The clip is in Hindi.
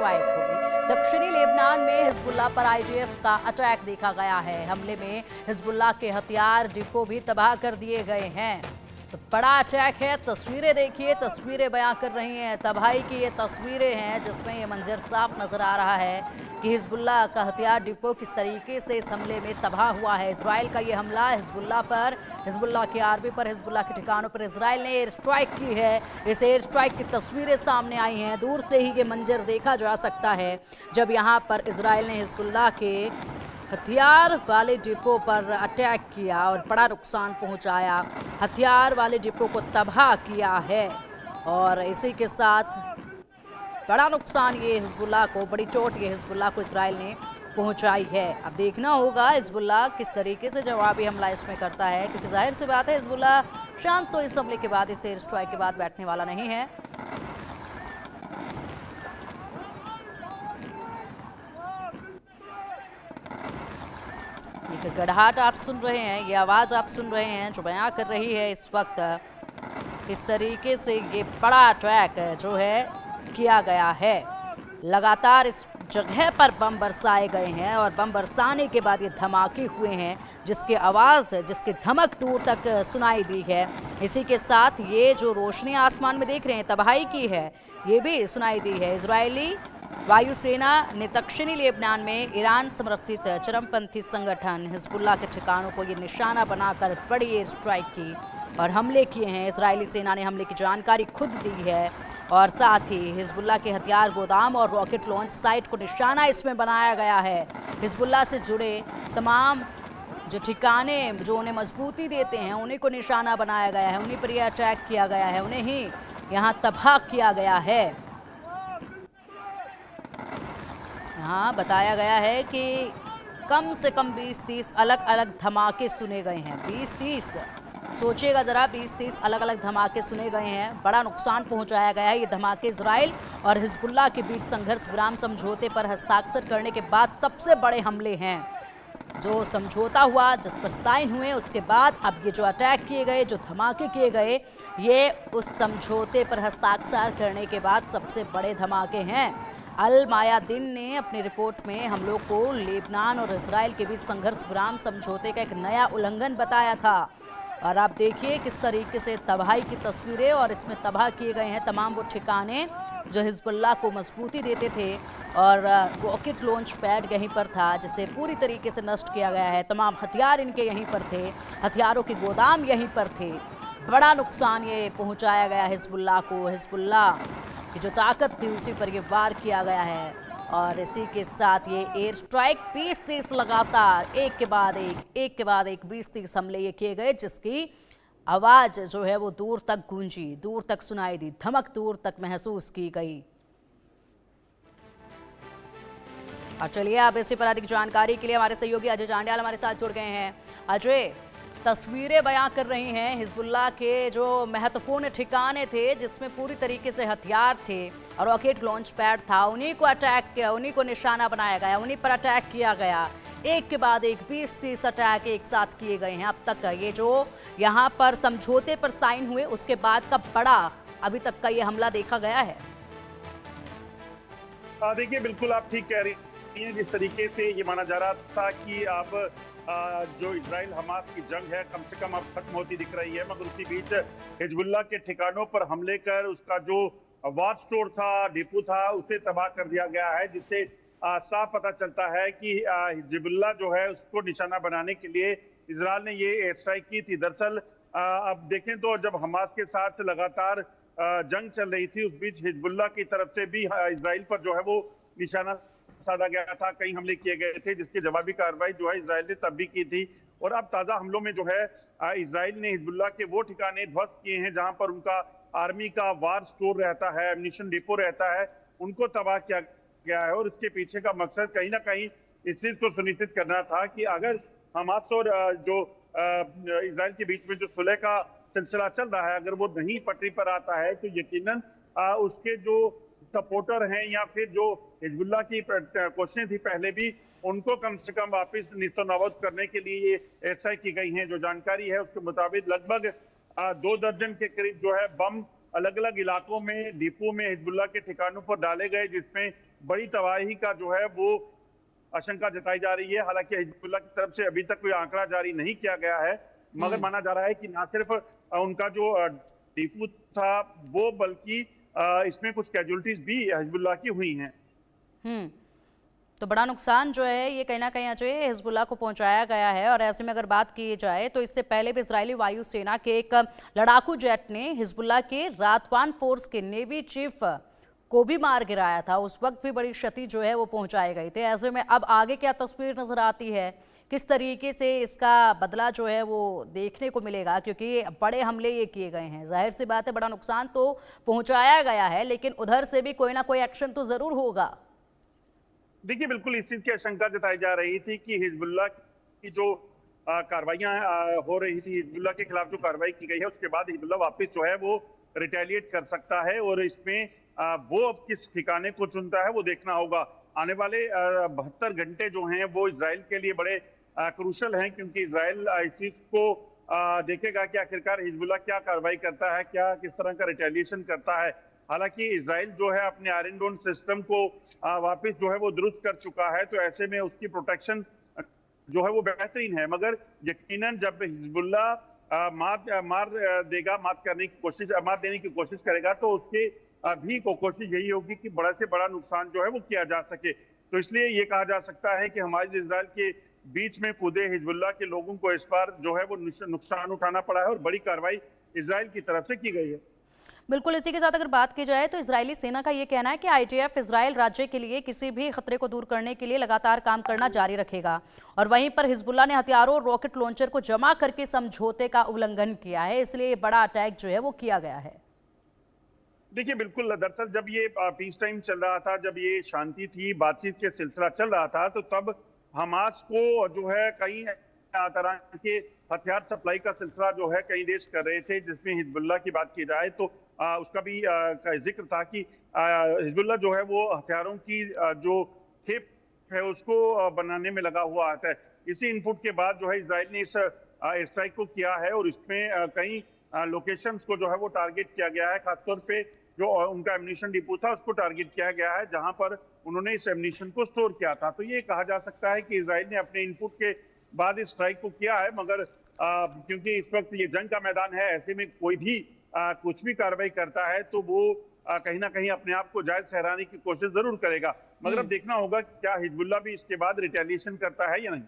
स्ट्राइक हुई। दक्षिणी लेबनान में हिजबुल्लाह पर आईडीएफ का अटैक देखा गया है। हमले में हिजबुल्लाह के हथियार डिपो भी तबाह कर दिए गए हैं। तो बड़ा अटैक है। तस्वीरें देखिए, तस्वीरें बयां कर रही हैं तबाही की। ये तस्वीरें हैं जिसमें ये मंजर साफ नजर आ रहा है कि हिजबुल्लाह का हथियार डिपो किस तरीके से इस हमले में तबाह हुआ है। इजराइल का ये हमला हिजबुल्लाह पर, हिजबुल्लाह की आर्मी पर, हिजबुल्लाह के ठिकानों पर इजराइल ने एयर स्ट्राइक की है। इस एयर स्ट्राइक की तस्वीरें सामने आई हैं। दूर से ही ये मंजर देखा जा सकता है जब यहाँ पर इजराइल ने हिजबुल्लाह के हथियार वाले डिपो पर अटैक किया और बड़ा नुकसान पहुंचाया। हथियार वाले डिपो को तबाह किया है और इसी के साथ बड़ा नुकसान ये हिजबुल्लाह को, बड़ी चोट ये हिजबुल्लाह को इजराइल ने पहुंचाई है। अब देखना होगा हिजबुल्लाह किस तरीके से जवाबी हमला इसमें करता है, क्योंकि जाहिर सी बात है हिजबुल्लाह शांत तो इस हमले के बाद, इस एयर स्ट्राइक के बाद बैठने वाला नहीं है। ये गड़गड़ाहट आप सुन रहे हैं, ये आवाज़ आप सुन रहे हैं जो बयां कर रही है इस वक्त किस तरीके से ये बड़ा अटैक जो है किया गया है। लगातार इस जगह पर बम बरसाए गए हैं और बम बरसाने के बाद ये धमाके हुए हैं जिसकी आवाज़, जिसकी धमक दूर तक सुनाई दी है। इसी के साथ ये जो रोशनी आसमान में देख रहे हैं तबाही की है, ये भी सुनाई दी है। इजरायली वायुसेना ने दक्षिणी लेबनान में ईरान समर्थित चरमपंथी संगठन हिजबुल्लाह के ठिकानों को ये निशाना बनाकर बड़ी एयर स्ट्राइक की और हमले किए हैं। इजरायली सेना ने हमले की जानकारी खुद दी है और साथ ही हिजबुल्लाह के हथियार गोदाम और रॉकेट लॉन्च साइट को निशाना इसमें बनाया गया है। हिजबुल्लाह से जुड़े तमाम जो ठिकाने जो उन्हें मजबूती देते हैं उन्हीं को निशाना बनाया गया है, उन्हीं पर यह अटैक किया गया है, उन्हें ही यहाँ तबाह किया गया है। यहाँ बताया गया है कि कम से कम 20-30 अलग अलग धमाके सुने गए हैं। 20-30 सोचिएगा ज़रा, 20-30 अलग अलग धमाके सुने गए हैं। बड़ा नुकसान पहुंचाया गया है। ये धमाके इजराइल और हिजबुल्लाह के बीच संघर्ष विराम समझौते पर हस्ताक्षर करने के बाद सबसे बड़े हमले हैं। जो समझौता हुआ, जिस पर साइन हुए, उसके बाद अब ये जो अटैक किए गए, जो धमाके किए गए, ये उस समझौते पर हस्ताक्षर करने के बाद सबसे बड़े धमाके हैं। अल मायादीन ने अपनी रिपोर्ट में हमलों को लेबनान और इजराइल के बीच संघर्ष विराम समझौते का एक नया उल्लंघन बताया था। और आप देखिए किस तरीके से तबाही की तस्वीरें, और इसमें तबाह किए गए हैं तमाम वो ठिकाने जो हिजबुल्लाह को मजबूती देते थे और रॉकेट लॉन्च पैड यहीं पर था जिसे पूरी तरीके से नष्ट किया गया है। तमाम हथियार इनके यहीं पर थे, हथियारों के गोदाम यहीं पर थे। बड़ा नुकसान ये पहुंचाया गया हिजबुल्लाह को। हिजबुल्लाह की जो ताकत थी उसी पर ये वार किया गया है और इसी के साथ ये एयर स्ट्राइक 20-30 लगातार एक के बाद एक 20-30 हमले ये किए गए जिसकी आवाज़ जो है वो दूर तक गूंजी, दूर तक सुनाई दी, धमक दूर तक महसूस की गई। और चलिए अब इसी पर अधिक जानकारी के लिए हमारे सहयोगी अजय जांड्याल हमारे साथ जुड़ गए हैं। अजय, तस्वीरें बयां कर रही हैं हिजबुल्लाह के जो महत्वपूर्ण ठिकाने थे जिसमें पूरी तरीके से हथियार थे और रॉकेट लॉन्च पैड था, उन्हीं को अटैक किया, उन्हीं को निशाना बनाया गया, उन्हीं पर अटैक किया गया। एक के बाद एक 20-30 अटैक एक साथ किए गए हैं अब तक। ये जो यहाँ पर समझौते पर साइन हुए उसके बाद का बड़ा अभी तक का ये हमला देखा गया है। देखिए, बिल्कुल आप ठीक कह रही हैं। जिस तरीके से ये माना जा रहा था कि अब जो इजराइल हमास की जंग है कम से कम अब खत्म होती दिख रही है, मगर उसी बीच हिजबुल्लाह के ठिकानों पर हमले कर उसका जो वाच स्टोर था, डिपो था, उसे तबाह कर दिया गया है, जिससे साफ पता चलता है कि हिजबुल्लाह जो है उसको निशाना बनाने के लिए इजराइल ने ये एयर स्ट्राइक की थी। दरअसल अब देखें तो जब हमास के साथ लगातार जंग चल रही थी उस बीच हिजबुल्लाह की तरफ से भी इजराइल पर जो है वो निशाना साधा गया था, कई हमले किए गए थे जिसकी जवाबी कार्रवाई जो है इजराइल ने तब भी की थी। और अब ताजा हमलों में जो है इजराइल ने हिजबुल्लाह के वो ठिकाने ध्वस्त किए हैं जहां पर उनका आर्मी का वार स्टोर रहता है, एम्यूनिशन डिपो रहता है, उनको तबाह किया गया है। और इसके पीछे का मकसद कहीं ना कहीं इस चीज को सुनिश्चित करना था कि अगर हमास और जो इजराइल के बीच में जो सुलह का सिलसिला चल रहा है, अगर वो नहीं पटरी पर आता है तो यकीनन उसके जो सपोर्टर हैं या फिर जो हिजबुल्लाह की कोशिशें थी पहले भी, उनको कम से कम वापस निस्तनाबूद करने के लिए ये एयर स्ट्राइक की गई है। जो जानकारी है उसके मुताबिक लगभग 2 दर्जन के करीब जो है बम अलग अलग इलाकों में डिपो में हिजबुल्लाह के ठिकानों पर डाले गए, जिसमें बड़ी तबाही का जो है वो आशंका जताई जा रही है। हालांकि हिजबुल्लाह की तरफ से अभी तक कोई आंकड़ा जारी नहीं किया गया है, मगर हम्म। माना जा रहा है कि ना सिर्फ उनका जो डिपो था वो, बल्कि इसमें कुछ कैजुअलिटीज भी हिजबुल्लाह की हुई हैं। हम्म। तो बड़ा नुकसान जो है ये कहीं ना कहीं जो है हिजबुल्लाह को पहुंचाया गया है। और ऐसे में अगर बात की जाए तो इससे पहले भी इजरायली वायुसेना के एक लड़ाकू जेट ने हिजबुल्लाह के रातवान फोर्स के नेवी चीफ को भी मार गिराया था। उस वक्त भी बड़ी क्षति जो है वो पहुंचाई गई थी। ऐसे में अब आगे क्या तस्वीर नजर आती है, किस तरीके से इसका बदला जो है वो देखने को मिलेगा, क्योंकि बड़े हमले ये किए गए हैं। जाहिर सी बात है बड़ा नुकसान तो पहुंचाया गया है, लेकिन उधर से भी कोई ना कोई एक्शन तो जरूर होगा। देखिए, बिल्कुल इस चीज की आशंका जताई जा रही थी कि हिजबुल्लाह की जो कार्रवाइयां हो रही थी, हिजबुल्लाह के खिलाफ जो कार्रवाई की गई है, उसके बाद हिजबुल्लाह वापस जो है वो रिटेलिएट कर सकता है। और इसमें वो अब किस ठिकाने को चुनता है वो देखना होगा। आने वाले 72 घंटे जो हैं वो इसराइल के लिए बड़े क्रूशल हैं, क्योंकि इसराइल इस चीज को देखेगा कि आखिरकार हिजबुल्लाह क्या कार्रवाई करता है, क्या किस तरह का रिटेलिएशन करता है। हालांकि इसराइल जो है अपने आयरन डोम सिस्टम को वापस जो है वो दुरुस्त कर चुका है, तो ऐसे में उसकी प्रोटेक्शन जो है वो बेहतरीन है। मगर यकीनन जब हिजबुल्लाह मात देने की कोशिश करेगा, तो उसके भी कोशिश यही होगी कि बड़ा से बड़ा नुकसान जो है वो किया जा सके। तो इसलिए ये कहा जा सकता है कि हमारे इसराइल के बीच में कूदे हिजबुल्लाह के लोगों को इस बार जो है वो नुकसान उठाना पड़ा है, और बड़ी कार्रवाई इसराइल की तरफ से की गई है। बिल्कुल। इसी के साथ अगर बात की जाए तो इजरायली सेना का ये कहना है कि आईडीएफ इजराइल राज्य के लिए किसी भी खतरे को दूर करने के लिए लगातार काम करना जारी रखेगा। और वहीं पर हिजबुल्लाह ने हथियारों और रॉकेट लॉन्चर को जमा करके समझौते का उल्लंघन किया है, इसलिए ये बड़ा अटैक जो है वो किया गया है। देखिए, बिल्कुल दरअसल जब ये पीस टाइम चल रहा था, जब ये शांति थी, बातचीत के सिलसिला चल रहा था, तो तब हमास को जो है कई तरह के हथियार सप्लाई का सिलसिला जो है कई देश कर रहे थे। जिसमें हिजबुल्लाह की बात की जाए तो उसका भी का जिक्र था कि हिजबुल्लाह जो है वो हथियारों की जो खेप है उसको बनाने में लगा हुआ आता है। इसी इनपुट के बाद जो है इसराइल ने इस एयर स्ट्राइक को किया है, और इसमें कई लोकेशंस को जो है वो टारगेट किया गया है। खासतौर पे जो उनका एम्यूनिशन डिपो था उसको टारगेट किया गया है, जहां पर उन्होंने इस एम्यूनिशन को स्टोर किया था। तो ये कहा जा सकता है कि इसराइल ने अपने इनपुट के बाद इस स्ट्राइक को किया है। मगर क्योंकि इस वक्त ये जंग का मैदान है, ऐसे में कोई भी कुछ भी कार्रवाई करता है तो वो कहीं ना कहीं अपने आप को जायज ठहराने की कोशिश जरूर करेगा। मगर अब देखना होगा कि क्या हिजबुल्लाह भी इसके बाद रिटेलिएशन करता है या नहीं।